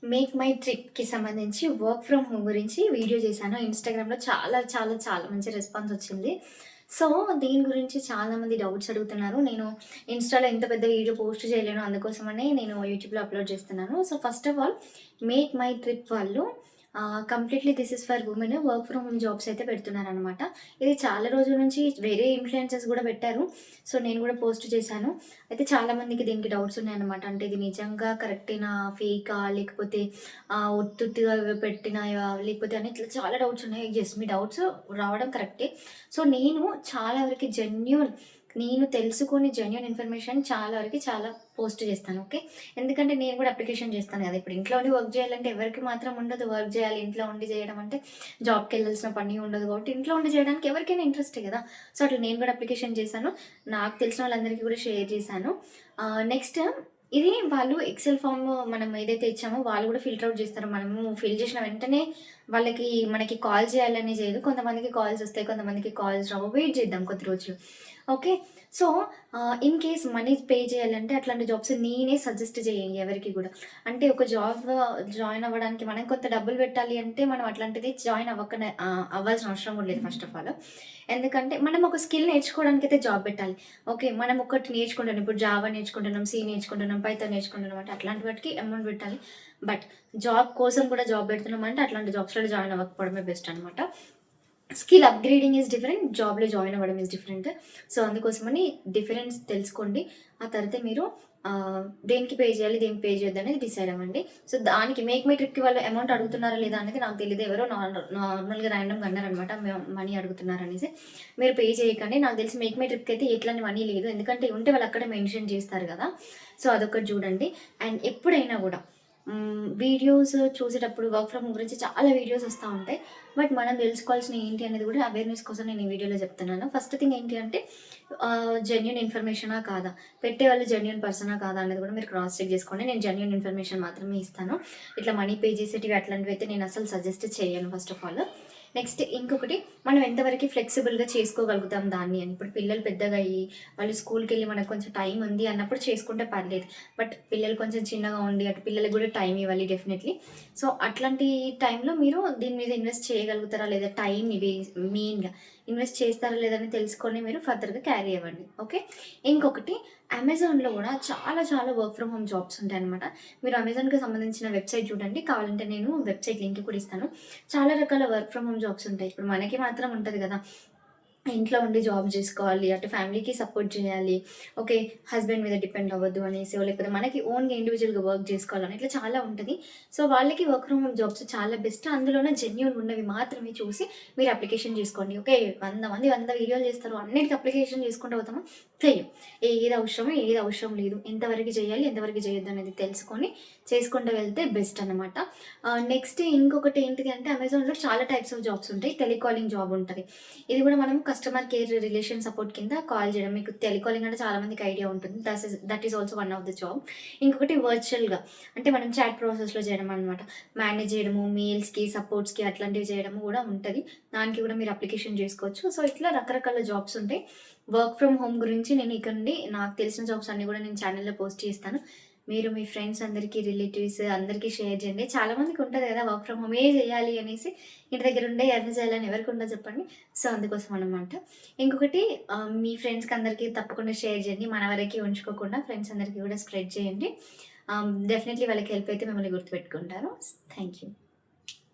Make my ట్రిప్‌కి సంబంధించి work from home గురించి వీడియో చేశాను. ఇన్‌స్టాగ్రామ్‌లో చాలా చాలా చాలా మంచి రెస్పాన్స్ వచ్చింది. సో, దీని గురించి చాలామంది డౌట్స్ అడుగుతున్నారు. నేను ఇన్‌స్టాలో ఇంత పెద్ద వీడియో పోస్ట్ చేయలేను. అందుకోసమనే నేను యూట్యూబ్‌లో అప్‌లోడ్ చేస్తున్నాను. So, first of all make my trip వాళ్ళు completely this is for women work from home jobs అయితే పెడుతున్నారనమాట. ఇది చాలా రోజుల నుంచి వేరే ఇన్‌ఫ్లుయెన్సర్స్ గూడా పెట్టారు. సో, నేను గూడా పోస్ట్ చేశాను. అయితే చాలామందికి దీనికి డౌట్స్ ఉన్నాయన్నమాట. అంటే ఇది నిజంగా కరెక్టేనా? ఫేకా? లేకపోతే ఉత్తుత్తిగా పెట్టినాయా? లేకపోతే అని ఇట్లా చాలా డౌట్స్ ఉన్నాయి. యెస్, మీ డౌట్స్ రావడం కరెక్టే. సో, నేను చాలా వరకి నేను తెలుసుకొని జెన్యూన్ ఇన్ఫర్మేషన్ చాలా వరకి చాలా పోస్ట్ చేస్తాను. ఓకే. ఎందుకంటే నేను కూడా అప్లికేషన్ చేస్తాను కదా! ఇప్పుడు ఇంట్లో ఉండి వర్క్ చేయాలంటే ఎవరికి మాత్రం ఉండదు. వర్క్ చేయాలి, ఇంట్లో ఉండి చేయడం అంటే జాబ్‌కెళ్ళాల్సిన పని ఉండదు కాబట్టి ఇంట్లో ఉండి చేయడానికి ఎవరికైనా ఇంట్రెస్టే కదా! సో, అట్లా నేను కూడా అప్లికేషన్ చేశాను. నాకు తెలిసిన వాళ్ళందరికీ కూడా షేర్ చేశాను. నెక్స్ట్ ఇది వాళ్ళు ఎక్సెల్ ఫార్మ్ మనం ఏదైతే ఇచ్చామో వాళ్ళు కూడా ఫిల్టర్ ఔట్ చేస్తారు. మనము ఫిల్ చేసిన వెంటనే మనకి కాల్ చేయాలని చేయదు. కొంతమందికి కాల్స్ వస్తాయి. కొంతమందికి కాల్స్ రావు. వెయిట్ చేద్దాం కొద్ది రోజులు. Okay. So, in case money pay చేయాలంటే అట్లాంటి జాబ్స్ నేనే సజెస్ట్ చేయను ఎవరికీ గూడా. అంటే ఒక జాబ్ జాయిన్ అవ్వడానికి మనం కొంత డబ్బులు పెట్టాలి అంటే మనం అట్లాంటిది జాయిన్ అవ్వాల్సిన అవసరం కూడా లేదు ఫస్ట్ ఆఫ్ ఆల్. ఎందుకంటే మనం ఒక స్కిల్ నేర్చుకోవడానికైతే జాబ్ పెట్టాలి. ఓకే. మనం ఒకటి నేర్చుకుంటున్నాం. ఇప్పుడు జావా నేర్చుకుంటున్నాం, సి నేర్చుకుంటున్నాం, పైథాన్ నేర్చుకుంటున్నాం అంటే అట్లాంటి వాటికి అమౌంట్ పెట్టాలి. బట్ జాబ్ కోసం కూడా జాబ్ పెడుతున్నామంటే అట్లాంటి జాబ్స్‌లో జాయిన్ అవ్వకపోవడమే బెస్ట్ అనమాట. Skill upgrading is different. జాబ్‌లో జాయిన్ అవ్వడం ఈస్ డిఫరెంట్. సో, అందుకోసమని డిఫరెన్స్ తెలుసుకోండి. ఆ తర్వాత మీరు దేనికి పే చేయాలి, దేనికి పే చేయొద్దనేది డిసైడ్ అవ్వండి. సో, దానికి మేక్ మై ట్రిప్‌కి వాళ్ళు అమౌంట్ అడుగుతున్నారా లేదా అనేది నాకు తెలీదు. ఎవరో నార్మల్‌గా ర్యాండమ్‌గా అన్నారనమాట. మనీ అడుగుతున్నారనేసి. మీరు పే చేయకండి. నాకు తెలిసి మేక్ మై ట్రిప్‌కి అయితే ఎట్లాంటి మనీ లేదు. ఎందుకంటే ఉంటే వాళ్ళు అక్కడే మెన్షన్ చేస్తారు కదా! సో, అదొకటి చూడండి. అండ్ ఎప్పుడైనా గూడా వీడియోస్ చూసేటప్పుడు వర్క్ ఫ్రమ్ హోమ్ గురించి చాలా వీడియోస్ వస్తా ఉంటాయి. బట్ మనం తెలుసుకోవాల్సినయి ఏంటి అనేది కూడా అవేర్‌నెస్ కోసం నేను ఈ వీడియోలో చెప్తున్నాను. ఫస్ట్ థింగ్ ఏంటి అంటే జెన్యూన్ ఇన్ఫర్మేషనా కాదా? పెట్టేవాళ్ళు జెన్యూన్ పర్సనా కాదా? అనేది కూడా మీరు క్రాస్ చెక్ చేసుకోండి. నేను జెన్యూన్ ఇన్ఫర్మేషన్ మాత్రమే ఇస్తాను. ఇట్లా మనీ పే చేసేటివి అట్లాంటివైతే నేను అసలు సజెస్ట్ చేయను ఫస్ట్ ఆఫ్ ఆల్. నెక్స్ట్ ఇంకొకటి, మనం ఎంతవరకు ఫ్లెక్సిబుల్‌గా చేసుకోగలుగుతాం దాన్ని అని. ఇప్పుడు పిల్లలు పెద్దగా అయ్యి, వాళ్ళు స్కూల్‌కెళ్ళి మనకు కొంచెం టైం ఉంది అన్నప్పుడు చేసుకుంటే పర్లేదు. బట్ పిల్లలు కొంచెం చిన్నగా ఉండి, అటు పిల్లలకి కూడా టైం ఇవ్వాలి డెఫినెట్‌లీ. సో, అట్లాంటి టైంలో మీరు దీని మీద ఇన్వెస్ట్ చేయగలుగుతారా లేదా? టైం ఇవి మెయిన్‌గా. ఇన్వెస్ట్ చేస్తారా లేదా అని తెలుసుకొని మీరు ఫర్దర్‌గా క్యారీ అవ్వండి. ఓకే. ఇంకొకటి, అమెజాన్‌లో గూడా చాలా చాలా వర్క్ ఫ్రమ్ హోమ్ జాబ్స్ ఉంటాయనమాట. మీరు అమెజాన్‌కి సంబంధించిన వెబ్‌సైట్ చూడండి. కావాలంటే నేను వెబ్‌సైట్ లింక్ కూడా ఇస్తాను. చాలా రకాల వర్క్ ఫ్రమ్ హోమ్ జాబ్స్ ఉంటాయి. ఇప్పుడు మనకి మాత్రం ఉంటది గదా! ఇంట్లో ఉండి జాబ్ జేసుకోవాలి. అటు ఫ్యామిలీకి సపోర్ట్ చేయాలి. ఓకే. హస్బెండ్ మీద డిపెండ్ అవ్వద్దు అనేసో, లేకపోతే మనకి ఓన్‌గా ఇండివిడ్యువల్‌గా వర్క్ జేసుకోవాలని ఇట్లా చాలా ఉంటది. సో, వాళ్ళకి వర్క్ ఫ్రమ్ హోమ్ జాబ్స్ చాలా బెస్ట్. అందులోనే జెన్యూన్ ఉన్నవి మాత్రమే చూసి మీరు అప్లికేషన్ జేసుకోండి. ఓకే. 100 మంది 100 వీడియోలు జేస్తారు. అన్నిటికి అప్లికేషన్ జేసుకుంటూ పోతామా? చెయ్యం. ఏది అవసరమో, ఏది అవసరం లేదు. ఎంతవరకు చేయాలి, ఎంతవరకు చేయొద్దు అనేది తెలుసుకొని చేసుకుంటూ వెళ్తే బెస్ట్ అనమాట. నెక్స్ట్ ఇంకొకటి ఏంటిది అంటే అమెజాన్‌లో చాలా టైప్స్ ఆఫ్ జాబ్స్ ఉంటాయి. టెలికాలింగ్ జాబ్ ఉంటది. ఇది కూడా మనం కస్టమర్ కేర్ రిలేషన్ సపోర్ట్ కింద కాల్ చేయడం. మీకు టెలికాలింగ్ అంటే చాలా మందికి ఐడియా ఉంటుంది. That is also one of the job. ఇంకొకటి వర్చువల్‌గా అంటే మనం చాట్ ప్రాసెస్‌లో చేయడం అనమాట. మేనేజ్ చేయడము, మెయిల్స్‌కి, సపోర్ట్స్‌కి అట్లాంటివి చేయడము కూడా ఉంటది. దానికి కూడా మీరు అప్లికేషన్ చేసుకోవచ్చు. సో, ఇట్లా రకరకాల జాబ్స్ ఉంటాయి. వర్క్ ఫ్రమ్ హోమ్ గురించి నేను ఇక్కడ నుండి నాకు తెలిసిన జాబ్స్ అన్నీ కూడా నేను ఛానెల్‌లో పోస్ట్ చేస్తాను. మీరు మీ ఫ్రెండ్స్ అందరికీ, రిలేటివ్స్ అందరికీ షేర్ చేయండి. చాలా మందికి ఉంటది కదా! వర్క్ ఫ్రమ్ హోమే చేయాలి అనేసి. ఇంటి దగ్గర ఉండే ఎర్న్ చేయాలని ఎవరికుండదో చెప్పండి. సో, అందుకోసం అనమాట. ఇంకొకటి, మీ ఫ్రెండ్స్‌కి అందరికీ తప్పకుండా షేర్ చేయండి. మన వరకే ఉంచుకోకుండా ఫ్రెండ్స్ అందరికీ కూడా స్ప్రెడ్ చేయండి. డెఫినెట్‌లీ వాళ్ళకి హెల్ప్ అయితే మిమ్మల్ని గుర్తుపెట్టుకుంటారు. Thank you.